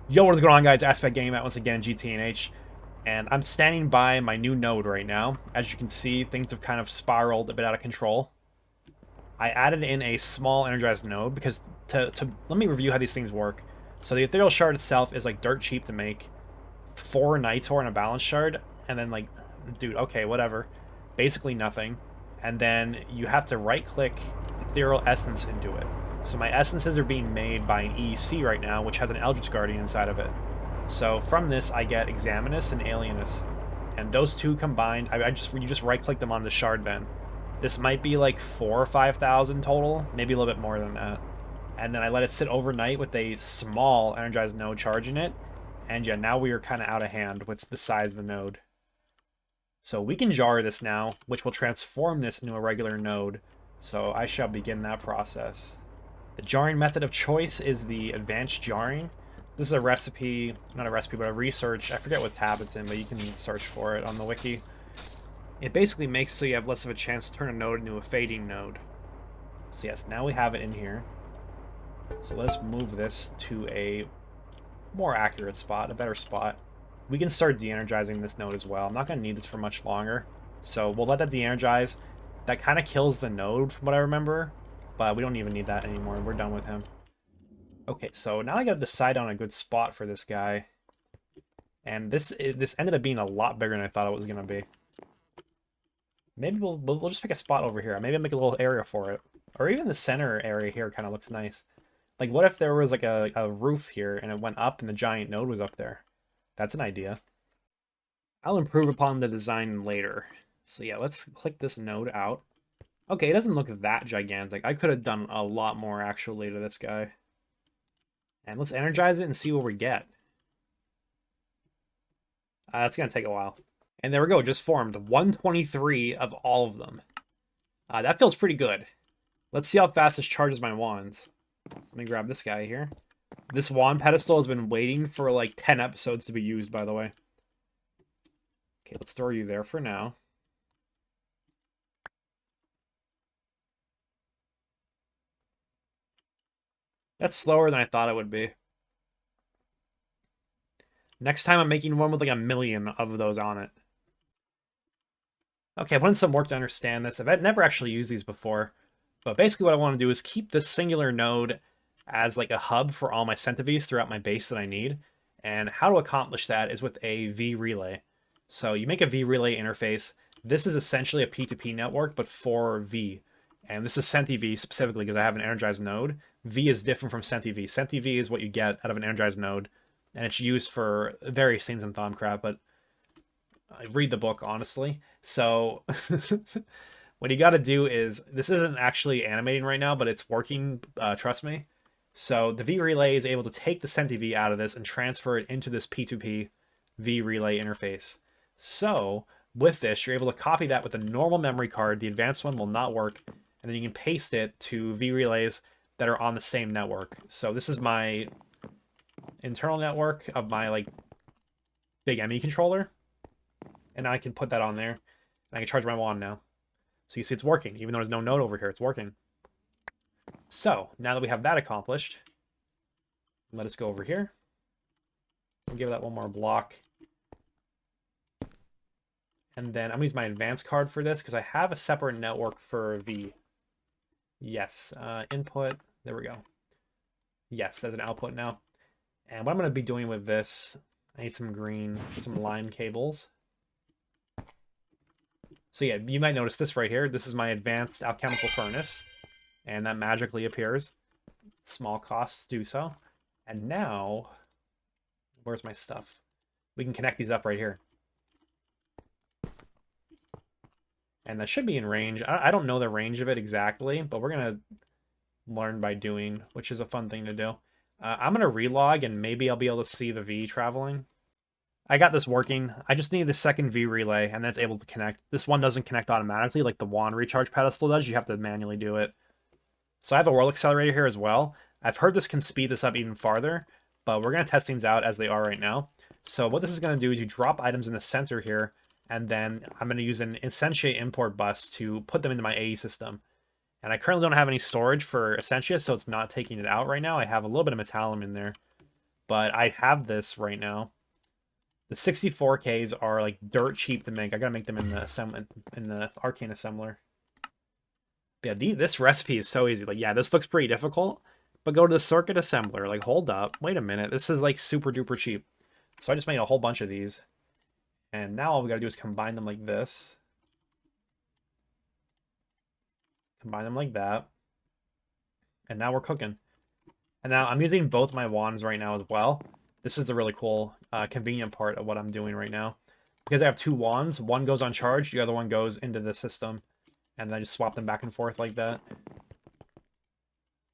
Yo, what's going on, guys? Aspect Game at once again, GTNH, and I'm standing by my new node right now. As you can see, things have kind of spiraled a bit out of control. I added in a small energized node because to let me review how these things work. So the ethereal shard itself is like dirt cheap to make, 4 Nitor and a balance shard, and then like, dude, okay, whatever, basically nothing. And then you have to right-click ethereal essence into it. So my essences are being made by an EEC right now, which has an Eldritch Guardian inside of it. So from this, I get Examinus and Alienus, and those two combined, you just right-click them on the shard. Then this might be like 4 or 5,000 total, maybe a little bit more than that. And then I let it sit overnight with a small energized node charging it, and yeah, now we are kind of out of hand with the size of the node. So we can jar this now, which will transform this into a regular node. So I shall begin that process. The jarring method of choice is the advanced jarring. This is a recipe, not a recipe, but a research. I forget what tab it's in, but you can search for it on the wiki. It basically makes so you have less of a chance to turn a node into a fading node. So yes, now we have it in here. So let's move this to a more accurate spot, a better spot. We can start de-energizing this node as well. I'm not going to need this for much longer, so we'll let that de-energize. That kind of kills the node from what I remember, but we don't even need that anymore. We're done with him. Okay, so now I got to decide on a good spot for this guy. And this ended up being a lot bigger than I thought it was going to be. Maybe we'll just pick a spot over here. Maybe I'll make a little area for it. Or even the center area here kind of looks nice. Like, what if there was like a roof here and it went up and the giant node was up there? That's an idea. I'll improve upon the design later. So yeah, let's click this node out. Okay, it doesn't look that gigantic. I could have done a lot more actually to this guy. And let's energize it and see what we get. That's going to take a while. And there we go, just formed 123 of all of them. That feels pretty good. Let's see how fast this charges my wands. Let me grab this guy here. This wand pedestal has been waiting for like 10 episodes to be used, by the way. Okay, let's throw you there for now. That's slower than I thought it would be. Next time I'm making one with like 1,000,000 of those on it. Okay, I put in some work to understand this. I've never actually used these before, but basically what I want to do is keep this singular node as like a hub for all my centivies throughout my base that I need. And how to accomplish that is with a V-relay. So you make a V-relay interface. This is essentially a P2P network, but for V. And this is CentiV specifically because I have an energized node. V is different from CentiV. CentiV is what you get out of an energized node, and it's used for various things in Thaumcraft, but I read the book, honestly. So what you got to do is, this isn't actually animating right now, but it's working, trust me. So the V-relay is able to take the CentiV out of this and transfer it into this P2P V-relay interface. So with this, you're able to copy that with a normal memory card. The advanced one will not work. And then you can paste it to V-relays that are on the same network. So this is my internal network of my like big ME controller. And now I can put that on there. And I can charge my wand now. So you see it's working. Even though there's no node over here, it's working. So now that we have that accomplished, let us go over here. We'll give that one more block. And then I'm going to use my advanced card for this because I have a separate network for V. Yes, input. There we go. Yes, there's an output now. And what I'm going to be doing with this, I need some green, some line cables. So yeah, you might notice this right here. This is my advanced alchemical furnace. And that magically appears. Small costs do so. And now, where's my stuff? We can connect these up right here. And that should be in range. I don't know the range of it exactly, but we're going to learn by doing, which is a fun thing to do. I'm going to relog, and maybe I'll be able to see the V traveling. I got this working. I just need the second V relay, and that's able to connect. This one doesn't connect automatically like the wand recharge pedestal does. You have to manually do it. So I have a world accelerator here as well. I've heard this can speed this up even farther, but we're going to test things out as they are right now. So what this is going to do is you drop items in the center here, and then I'm going to use an Essentia import bus to put them into my AE system. And I currently don't have any storage for Essentia, so it's not taking it out right now. I have a little bit of metallum in there. but I have this right now. The 64Ks are like dirt cheap to make. I gotta make them in the arcane assembler. But yeah, this recipe is so easy. Like, yeah, this looks pretty difficult, but go to the circuit assembler. Like, hold up, wait a minute, this is like super duper cheap. So I just made a whole bunch of these, and now all we gotta do is combine them like this, combine them like that, and now we're cooking. And now I'm using both my wands right now as well. This is the really cool, convenient part of what I'm doing right now. Because I have two wands, one goes on charge, the other one goes into the system. And then I just swap them back and forth like that.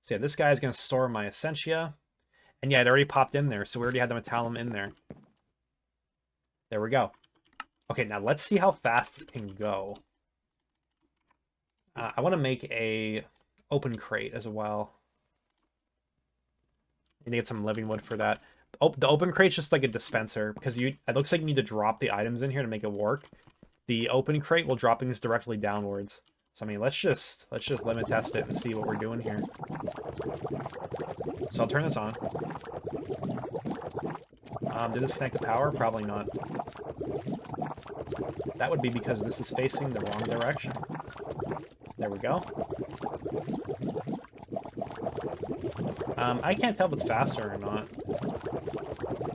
So yeah, this guy is going to store my Essentia. And yeah, it already popped in there, so we already had the Metallum in there. There we go. Okay, now let's see how fast this can go. I want to make a open crate as well. Need to get some living wood for that. Oh, the open crate's just like a dispenser, because it looks like you need to drop the items in here to make it work. The open crate will drop things directly downwards. So I mean, let's just limit test it and see what we're doing here. So I'll turn this on. Did this connect to power? Probably not. That would be because this is facing the wrong direction. There we go. I can't tell if it's faster or not.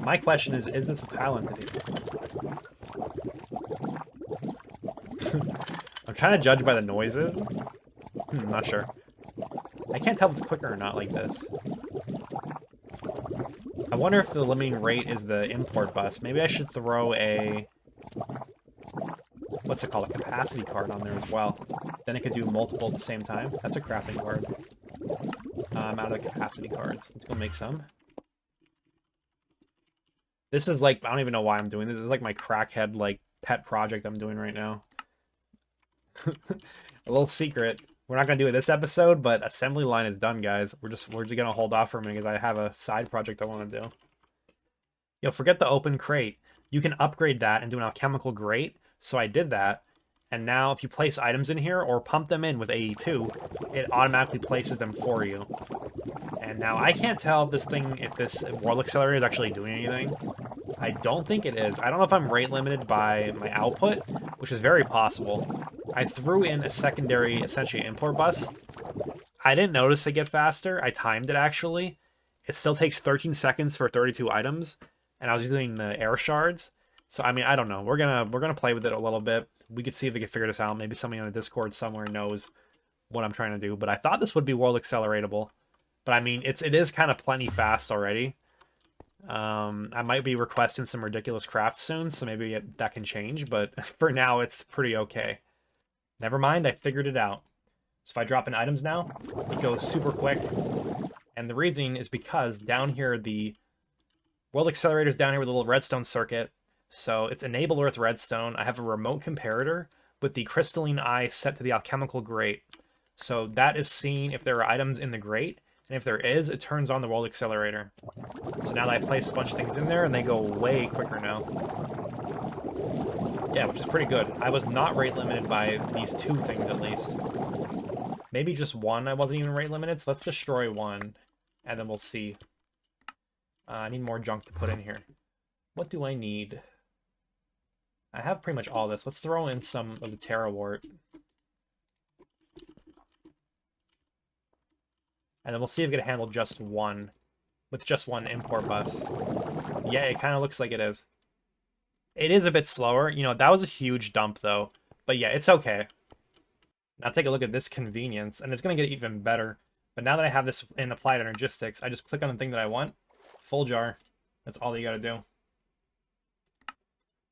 My question is this a tile entity? I'm trying to judge by the noises. Not sure. I can't tell if it's quicker or not like this. I wonder if the limiting rate is the import bus. Maybe I should throw a... what's it called? A capacity card on there as well. Then it could do multiple at the same time. That's a crafting card. I'm out of the capacity cards. Let's go make some. This is like, I don't even know why I'm doing this. This is like my crackhead, like, pet project I'm doing right now. A little secret. We're not going to do it this episode, but assembly line is done, guys. We're just going to hold off for a minute because I have a side project I want to do. Yo, forget the open crate. You can upgrade that and do an alchemical grate. So I did that. And now if you place items in here or pump them in with AE2, it automatically places them for you. And now I can't tell if this World Accelerator is actually doing anything. I don't think it is. I don't know if I'm rate limited by my output, which is very possible. I threw in a secondary Essentia import bus. I didn't notice it get faster. I timed it actually. It still takes 13 seconds for 32 items, and I was using the air shards. So I mean, I don't know. We're gonna play with it a little bit. We could see if we can figure this out. Maybe somebody on the Discord somewhere knows what I'm trying to do. But I thought this would be world acceleratable. But I mean, it is kind of plenty fast already. I might be requesting some ridiculous crafts soon, so maybe that can change. But for now, it's pretty okay. Never mind, I figured it out. So if I drop in items now, it goes super quick. And the reasoning is because down here, the world accelerator is down here with a little redstone circuit. So it's enable earth redstone. I have a remote comparator with the crystalline eye set to the alchemical grate. So that is seeing if there are items in the grate. And if there is, it turns on the world accelerator. So now that I place a bunch of things in there, and they go way quicker now. Yeah, which is pretty good. I was not rate limited by these two things, at least. Maybe just one I wasn't even rate limited, so let's destroy one, and then we'll see. I need more junk to put in here. What do I need? I have pretty much all this. Let's throw in some of the Terra Wart. And then we'll see if we can handle just one, with just one import bus. Yeah, it kind of looks like it is. It is a bit slower. You know, that was a huge dump, though. But yeah, it's okay. Now take a look at this convenience, and it's going to get even better. But now that I have this in Applied Energistics, I just click on the thing that I want. Full jar. That's all you got to do.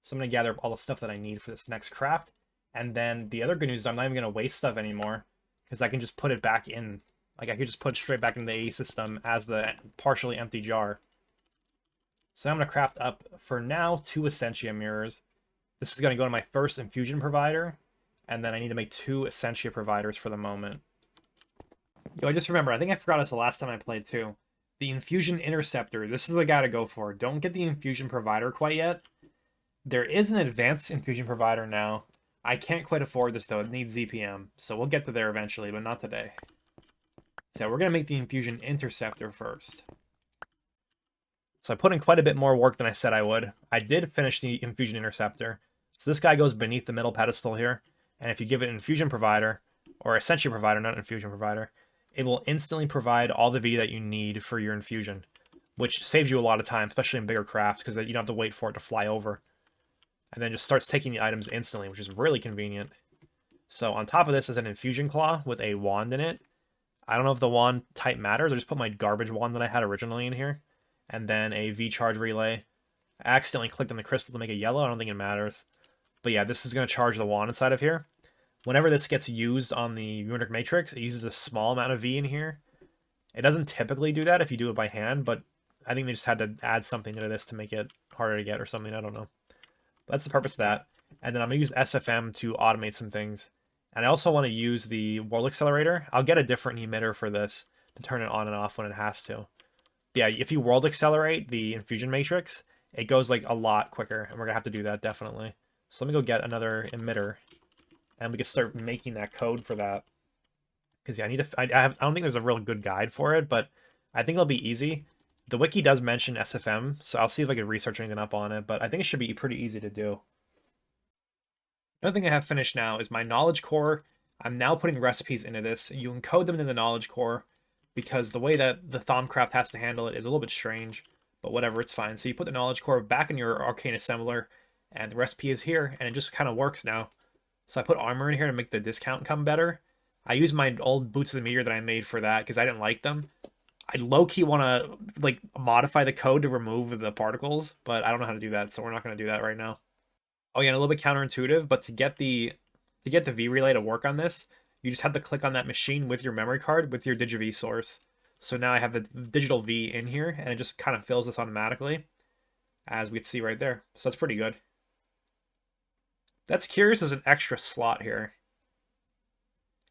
So I'm going to gather up all the stuff that I need for this next craft. And then the other good news is I'm not even going to waste stuff anymore, because I can just put it back in. Like, I could just put it straight back into the AE system as the partially empty jar. So now I'm going to craft up, for now, 2 Essentia mirrors. This is going to go to my first infusion provider. And then I need to make 2 Essentia providers for the moment. Yo, I just remember, I think I forgot this the last time I played too. The Infusion Interceptor, this is the guy to go for. Don't get the Infusion Provider quite yet. There is an advanced Infusion Provider now. I can't quite afford this though, it needs ZPM. So we'll get to there eventually, but not today. So we're going to make the Infusion Interceptor first. So I put in quite a bit more work than I said I would. I did finish the Infusion Interceptor. So this guy goes beneath the middle pedestal here. And if you give it an Infusion Provider, or Essentia Provider, not an Infusion Provider, it will instantly provide all the V that you need for your infusion, which saves you a lot of time, especially in bigger crafts, because you don't have to wait for it to fly over. And then just starts taking the items instantly, which is really convenient. So on top of this is an Infusion Claw with a wand in it. I don't know if the wand type matters. I just put my garbage wand that I had originally in here. And then a V-charge relay. I accidentally clicked on the crystal to make it yellow. I don't think it matters. But yeah, this is going to charge the wand inside of here. Whenever this gets used on the runic matrix, it uses a small amount of V in here. It doesn't typically do that if you do it by hand, but I think they just had to add something to this to make it harder to get or something. I don't know. But that's the purpose of that. And then I'm going to use SFM to automate some things. And I also want to use the World Accelerator. I'll get a different emitter for this to turn it on and off when it has to. Yeah, if you World Accelerate the Infusion Matrix, it goes like a lot quicker, and we're going to have to do that definitely. So let me go get another emitter, and we can start making that code for that. Because yeah, I don't think there's a real good guide for it, but I think it'll be easy. The wiki does mention SFM, so I'll see if I can research anything up on it, but I think it should be pretty easy to do. Another thing I have finished now is my knowledge core. I'm now putting recipes into this. You encode them into the knowledge core because the way that the Thaumcraft has to handle it is a little bit strange, but whatever, it's fine. So you put the knowledge core back in your arcane assembler, and the recipe is here, and it just kind of works now. So I put armor in here to make the discount come better. I use my old boots of the meteor that I made for that because I didn't like them. I low-key want to like modify the code to remove the particles, but I don't know how to do that, so we're not going to do that right now. Oh yeah, and a little bit counterintuitive, but to get the V relay to work on this, you just have to click on that machine with your memory card with your DigiV source. So now I have the digital V in here, and it just kind of fills this automatically, as we can see right there. So that's pretty good. That's curious as an extra slot here,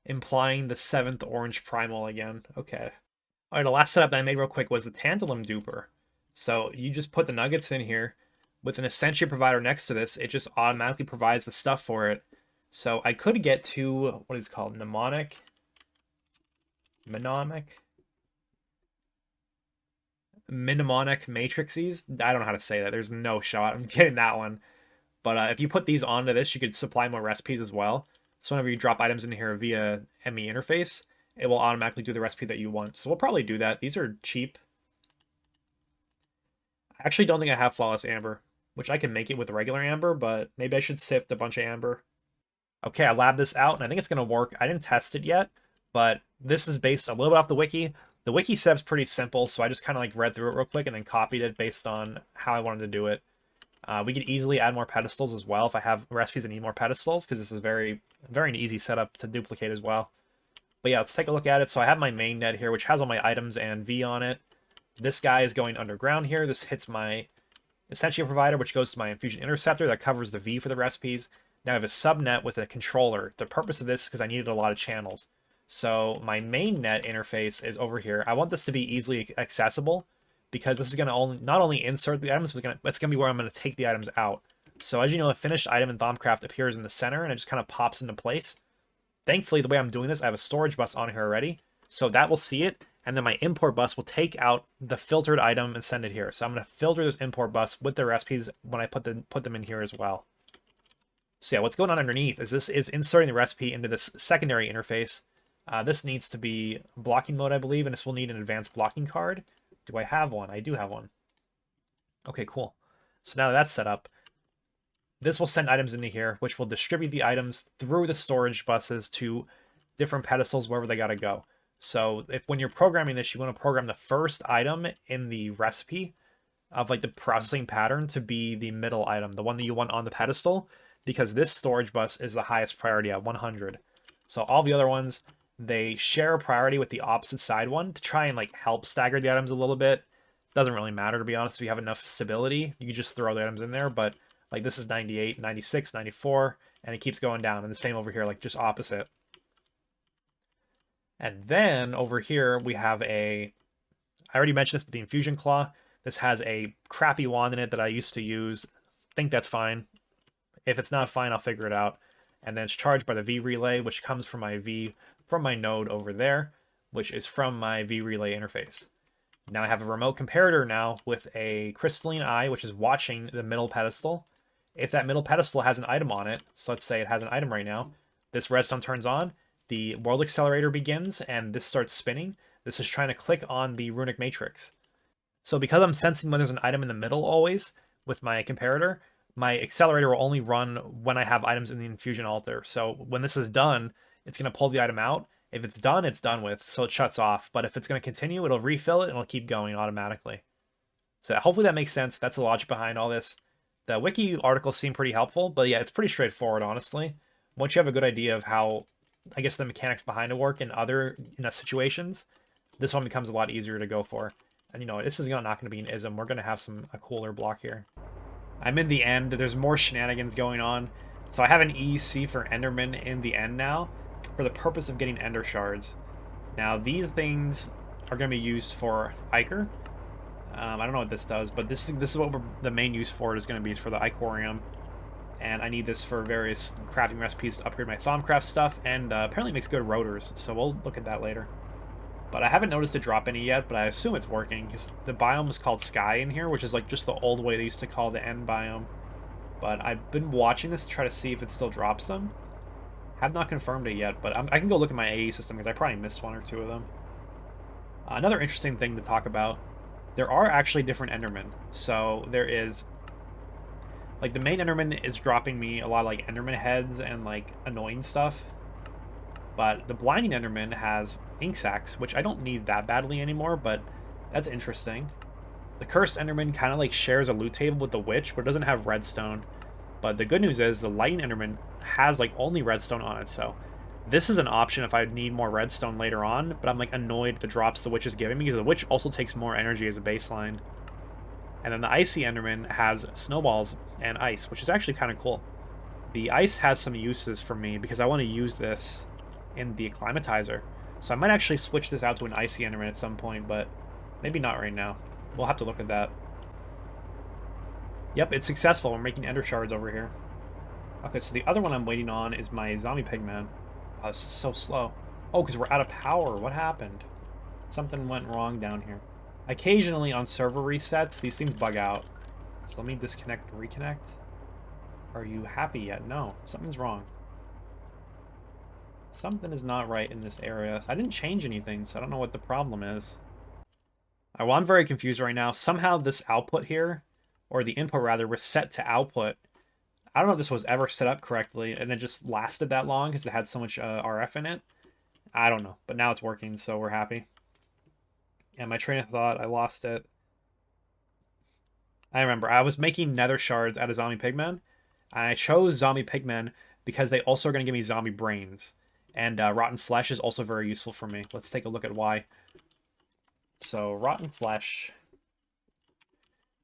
implying the 7th orange primal again. Okay. All right, the last setup that I made real quick was the Tantalum duper. So you just put the nuggets in here. With an Essentia provider next to this, it just automatically provides the stuff for it. So I could get two, what is it called, mnemonic matrices. I don't know how to say that. There's no shot I'm getting that one. But if you put these onto this, you could supply more recipes as well. So whenever you drop items in here via ME interface, it will automatically do the recipe that you want. So we'll probably do that. These are cheap. I actually don't think I have Flawless Amber, which I can make it with regular amber, but maybe I should sift a bunch of amber. Okay, I labbed this out, and I think it's going to work. I didn't test it yet, but this is based a little bit off the wiki. The wiki setup's pretty simple, so I just kind of like read through it real quick and then copied it based on how I wanted to do it. We could easily add more pedestals as well if I have recipes that need more pedestals, because this is very an easy setup to duplicate as well. But yeah, let's take a look at it. So I have my main net here, which has all my items and V on it. This guy is going underground here. This hits my Essentia provider, which goes to my Infusion Interceptor that covers the V for the recipes. Now I have a subnet with a controller. The purpose of this is because I needed a lot of channels. So my main net interface is over here. I want this to be easily accessible because this is going to not only insert the items, but it's going to be where I'm going to take the items out. So as you know, a finished item in Thaumcraft appears in the center and it just kind of pops into place. Thankfully, the way I'm doing this, I have a storage bus on here already. So that will see it, and then my import bus will take out the filtered item and send it here. So I'm going to filter this import bus with the recipes when I put them in here as well. So yeah, what's going on underneath is this is inserting the recipe into this secondary interface. This needs to be blocking mode, I believe, and this will need an advanced blocking card. Do I have one? I do have one. Okay, cool. So now that that's set up, this will send items into here, which will distribute the items through the storage buses to different pedestals wherever they got to go. So when you're programming this, you want to program the first item in the recipe of like the processing pattern to be the middle item, the one that you want on the pedestal, because this storage bus is the highest priority at 100. So all the other ones, they share a priority with the opposite side one to try and like help stagger the items a little bit. Doesn't really matter, to be honest. If you have enough stability, you can just throw the items in there, but like this is 98, 96, 94, and it keeps going down. And the same over here, like just opposite. And then over here, we have I already mentioned this with the Infusion Claw. This has a crappy wand in it that I used to use. I think that's fine. If it's not fine, I'll figure it out. And then it's charged by the V relay, which comes from my node over there, which is from my V relay interface. Now I have a remote comparator now with a crystalline eye, which is watching the middle pedestal. If that middle pedestal has an item on it, so let's say it has an item right now, this redstone turns on, the world accelerator begins, and this starts spinning. This is trying to click on the runic matrix. So because I'm sensing when there's an item in the middle always with my comparator, my accelerator will only run when I have items in the infusion altar. So when this is done, it's going to pull the item out. If it's done, it's done with, so it shuts off. But if it's going to continue, it'll refill it and it'll keep going automatically. So hopefully that makes sense. That's the logic behind all this. The wiki articles seem pretty helpful, but yeah, it's pretty straightforward, honestly. Once you have a good idea of how, I guess, the mechanics behind it work in other situations, this one becomes a lot easier to go for. And you know, this is not going to be an ism. We're going to have a cooler block here. I'm in the end. There's more shenanigans going on. So I have an EC for Enderman in the end now for the purpose of getting Ender Shards. Now, these things are going to be used for Ichor. I don't know what this does, but this is what the main use for it is going to be, is for the Ichorium. And I need this for various crafting recipes to upgrade my Thaumcraft stuff, and apparently makes good rotors, so we'll look at that later. But I haven't noticed it drop any yet, but I assume it's working, because the biome is called Sky in here, which is like just the old way they used to call the end biome. But I've been watching this to try to see if it still drops them. Have not confirmed it yet, but I can go look at my AE system, because I probably missed one or two of them. Another interesting thing to talk about, there are actually different Endermen. So there is, like, the main Enderman is dropping me a lot of like Enderman heads and like annoying stuff. But the Blinding Enderman has ink sacs, which I don't need that badly anymore, but that's interesting. The Cursed Enderman kind of like shares a loot table with the Witch, but it doesn't have redstone. But the good news is the Lightning Enderman has like only redstone on it, so this is an option if I need more redstone later on, but I'm like annoyed at the drops the Witch is giving me, because the Witch also takes more energy as a baseline. And then the Icy Enderman has snowballs and ice, which is actually kind of cool. The ice has some uses for me, because I want to use this in the acclimatizer. So I might actually switch this out to an Icy Enderman at some point, but maybe not right now. We'll have to look at that. Yep, it's successful. We're making Ender Shards over here. Okay, so the other one I'm waiting on is my Zombie Pigman. Oh, this is so slow. Oh, because we're out of power. What happened? Something went wrong down here. Occasionally on server resets, these things bug out. So let me disconnect and reconnect. Are you happy yet? No, something's wrong. Something is not right in this area. I didn't change anything, so I don't know what the problem is. Well, I'm very confused right now. Somehow this output here, or the input rather, was set to output. I don't know if this was ever set up correctly, and it just lasted that long because it had so much RF in it. I don't know, but now it's working, so we're happy. And my train of thought, I lost it. I remember, I was making nether shards out of zombie pigmen. I chose zombie pigmen because they also are going to give me zombie brains. And rotten flesh is also very useful for me. Let's take a look at why. So, rotten flesh.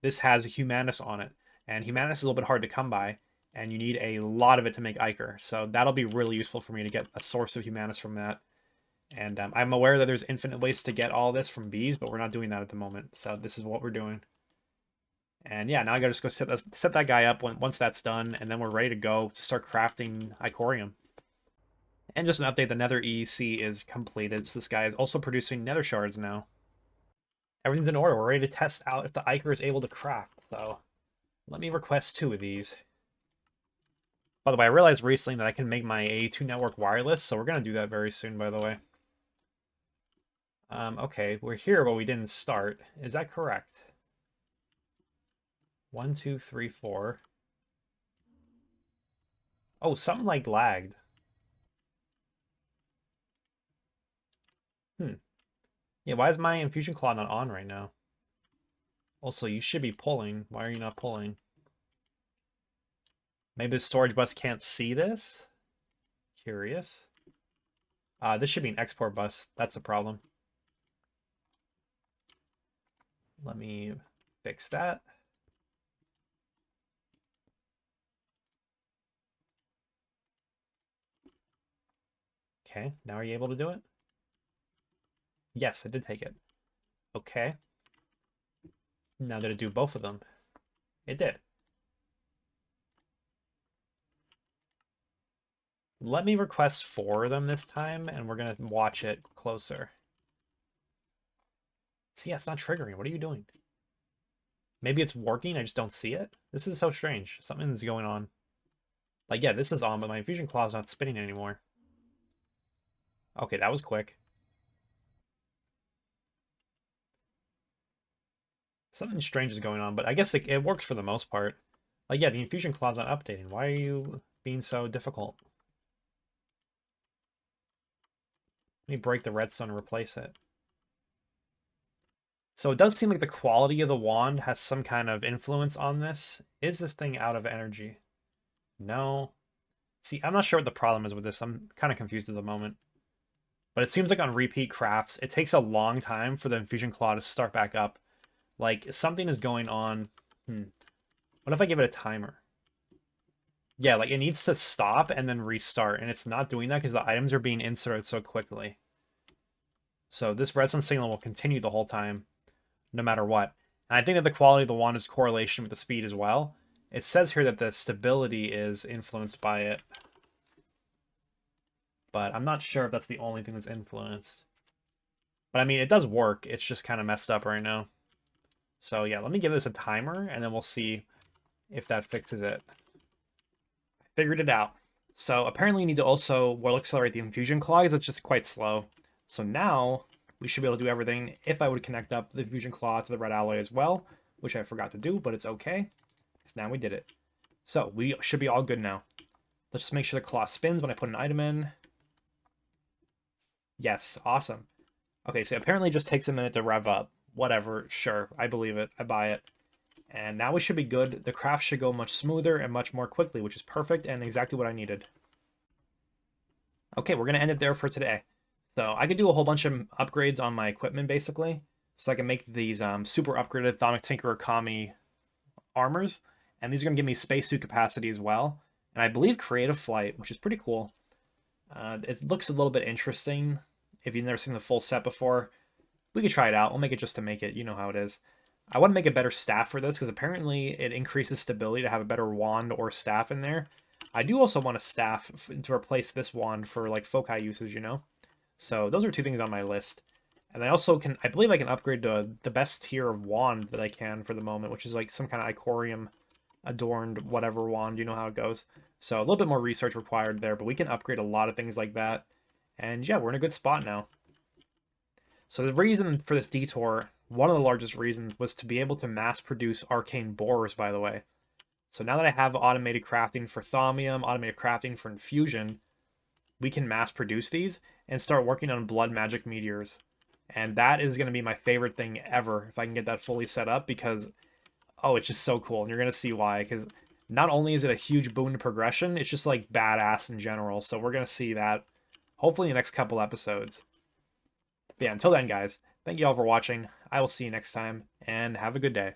This has Humanus on it. And Humanus is a little bit hard to come by. And you need a lot of it to make Ichor. So that'll be really useful for me to get a source of Humanus from that. And I'm aware that there's infinite ways to get all this from bees, but we're not doing that at the moment. So this is what we're doing. And yeah, now I gotta just go set that guy up once that's done, and then we're ready to go to start crafting Icorium. And just an update, the Nether EEC is completed, so this guy is also producing Nether Shards now. Everything's in order. We're ready to test out if the Ichor is able to craft, so let me request 2 of these. By the way, I realized recently that I can make my A2 network wireless, so we're going to do that very soon, by the way. Okay, we're here, but we didn't start. Is that correct? 1, 2, 3, 4. Oh, something like lagged. Yeah, why is my infusion claw not on right now? Also, you should be pulling. Why are you not pulling? Maybe the storage bus can't see this? Curious. This should be an export bus. That's the problem. Let me fix that. Okay, now are you able to do it? Yes, I did take it. Okay. Now did it do both of them? It did. Let me request 4 of them this time, and we're going to watch it closer. See, yeah, it's not triggering. What are you doing? Maybe it's working, I just don't see it. This is so strange. Something's going on. Like, yeah, this is on, but my infusion claw is not spinning anymore. Okay, that was quick. Something strange is going on, but I guess it works for the most part. Like, yeah, the infusion claw's not updating. Why are you being so difficult? Let me break the redstone and replace it. So it does seem like the quality of the wand has some kind of influence on this. Is this thing out of energy? No. See, I'm not sure what the problem is with this. I'm kind of confused at the moment. But it seems like on repeat crafts, it takes a long time for the infusion claw to start back up. Like, something is going on. What if I give it a timer? Yeah, like it needs to stop and then restart, and it's not doing that because the items are being inserted so quickly. So this redstone signal will continue the whole time, no matter what. And I think that the quality of the wand is correlation with the speed as well. It says here that the stability is influenced by it, but I'm not sure if that's the only thing that's influenced. But I mean, it does work. It's just kind of messed up right now. So yeah, let me give this a timer, and then we'll see if that fixes it. I figured it out. So apparently you need to also will accelerate the infusion claw because it's just quite slow. So now we should be able to do everything if I would connect up the infusion claw to the red alloy as well, which I forgot to do, but it's okay, because now we did it. So we should be all good now. Let's just make sure the claw spins when I put an item in. Yes, awesome. Okay, so apparently it just takes a minute to rev up. Whatever, sure, I believe it, I buy it. And now we should be good. The craft should go much smoother and much more quickly, which is perfect and exactly what I needed. Okay, we're going to end it there for today. So I could do a whole bunch of upgrades on my equipment, basically. So I can make these super upgraded Thonic Tinkerer Kami armors. And these are going to give me spacesuit capacity as well. And I believe creative flight, which is pretty cool. It looks a little bit interesting. If you've never seen the full set before, we could try it out. We'll make it just to make it. You know how it is. I want to make a better staff for this because apparently it increases stability to have a better wand or staff in there. I do also want a staff to replace this wand for like foci usage, you know? So those are two things on my list. And I also can, I believe I can upgrade to the best tier of wand that I can for the moment, which is like some kind of Icorium adorned whatever wand, you know how it goes. So a little bit more research required there, but we can upgrade a lot of things like that. And yeah, we're in a good spot now. So the reason for this detour, one of the largest reasons, was to be able to mass produce arcane borers, by the way. So now that I have automated crafting for thaumium, automated crafting for infusion, we can mass produce these and start working on blood magic meteors. And that is going to be my favorite thing ever if I can get that fully set up because, oh, it's just so cool. And you're going to see why. Because not only is it a huge boon to progression, it's just like badass in general. So we're going to see that hopefully in the next couple episodes. But yeah, until then, guys, thank you all for watching. I will see you next time, and have a good day.